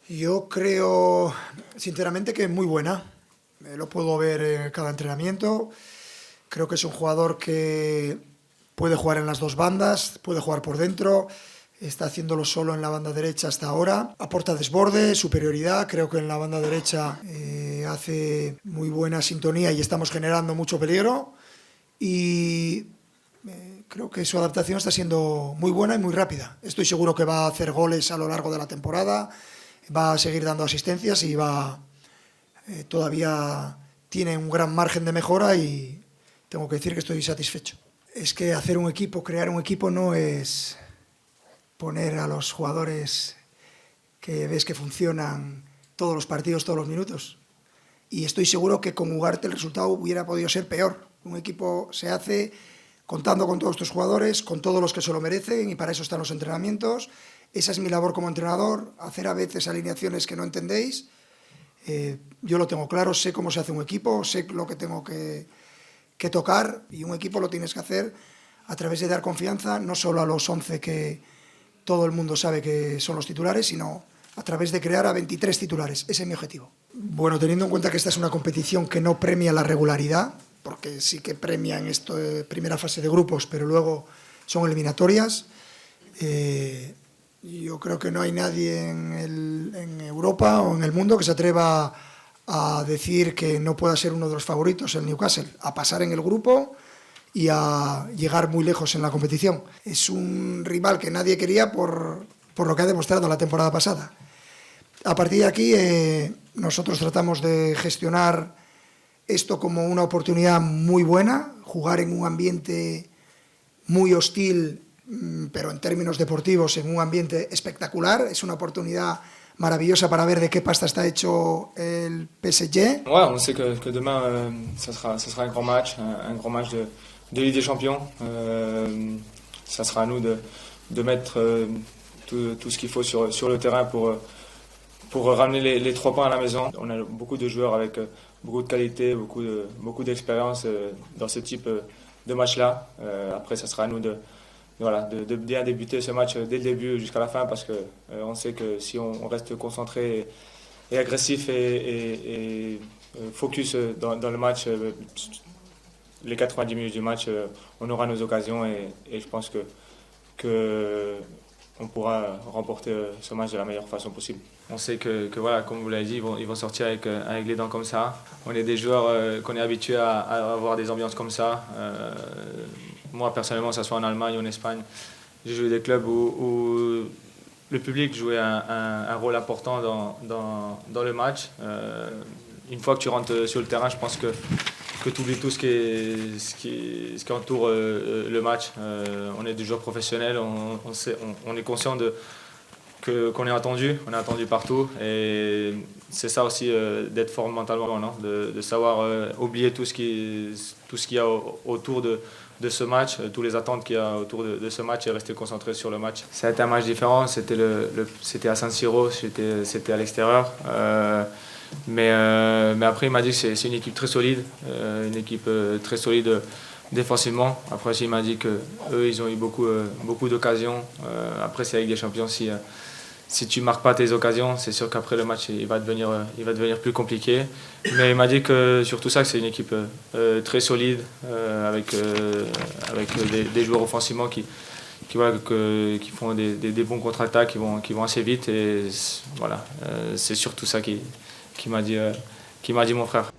Yo creo, sinceramente, que es muy buena. Lo puedo ver en cada entrenamiento. Creo que es un jugador que puede jugar en las dos bandas, puede jugar por dentro. Está haciéndolo solo en la banda derecha hasta ahora. Aporta desborde, superioridad. Creo que en la banda derecha hace muy buena sintonía y estamos generando mucho peligro. Y creo que su adaptación está siendo muy buena y muy rápida. Estoy seguro que va a hacer goles a lo largo de la temporada, va a seguir dando asistencias y todavía tiene un gran margen de mejora y tengo que decir que estoy satisfecho. Es que hacer un equipo, crear un equipo no es poner a los jugadores que ves que funcionan todos los partidos, todos los minutos. Y estoy seguro que con Ugarte el resultado hubiera podido ser peor. Un equipo se hace contando con todos estos jugadores, con todos los que se lo merecen, y para eso están los entrenamientos. Esa es mi labor como entrenador, hacer a veces alineaciones que no entendéis. Yo lo tengo claro, sé cómo se hace un equipo, sé lo que tengo que tocar, y un equipo lo tienes que hacer a través de dar confianza, no solo a los 11 que todo el mundo sabe que son los titulares, sino a través de crear a 23 titulares. Ese es mi objetivo. Bueno, teniendo en cuenta que esta es una competición que no premia la regularidad, porque sí que premian esto de primera fase de grupos, pero luego son eliminatorias. Yo creo que no hay nadie en Europa o en el mundo que se atreva a decir que no pueda ser uno de los favoritos el Newcastle, a pasar en el grupo y a llegar muy lejos en la competición. Es un rival que nadie quería por lo que ha demostrado la temporada pasada. A partir de aquí, nosotros tratamos de gestionar esto como una oportunidad muy buena, jugar en un ambiente muy hostil, pero en términos deportivos en un ambiente espectacular. Es una oportunidad maravillosa para ver de qué pasta está hecho el PSG. Ouais, on sait que demain, ça sera un grand match, un grand match de Ligue des Champions. Ça sera à nous de mettre tout ce qu'il faut sur le terrain pour ramener les 3 points à la maison. On a beaucoup de joueurs avec beaucoup de qualité, beaucoup d'expérience dans ce type de match-là. Après, ça sera à nous de bien débuter ce match dès le début jusqu'à la fin, parce que on sait que si on reste concentré et agressif et focus dans le match, les 90 minutes du match, on aura nos occasions et je pense que on pourra remporter ce match de la meilleure façon possible. On sait que voilà, comme vous l'avez dit, ils vont sortir avec les dents comme ça. On est des joueurs qu'on est habitués à avoir des ambiances comme ça. Moi, personnellement, que ce soit en Allemagne ou en Espagne, j'ai joué des clubs où le public jouait un rôle important dans le match. Une fois que tu rentres sur le terrain, je pense que tu oublies tout ce qui entoure le match. On est des joueurs professionnels, on est conscient qu'on est attendu partout, et c'est ça aussi d'être fort mentalement, non, de savoir oublier tout ce qu'il y a autour de ce match, toutes les attentes qu'il y a autour de ce match, et rester concentré sur le match. Ça a été un match différent, c'était à San Siro, c'était à l'extérieur. Mais après, il m'a dit que c'est une équipe très solide, très solide défensivement. Après, il m'a dit qu'eux, ils ont eu beaucoup d'occasions. Après, c'est avec des champions. Si tu ne marques pas tes occasions, c'est sûr qu'après le match, il va devenir plus compliqué. Mais il m'a dit que sur tout ça, que c'est une équipe très solide, avec des joueurs offensivement qui font des bons contre-attaques, qui vont assez vite. Et voilà, c'est surtout ça qui m'a dit mon frère.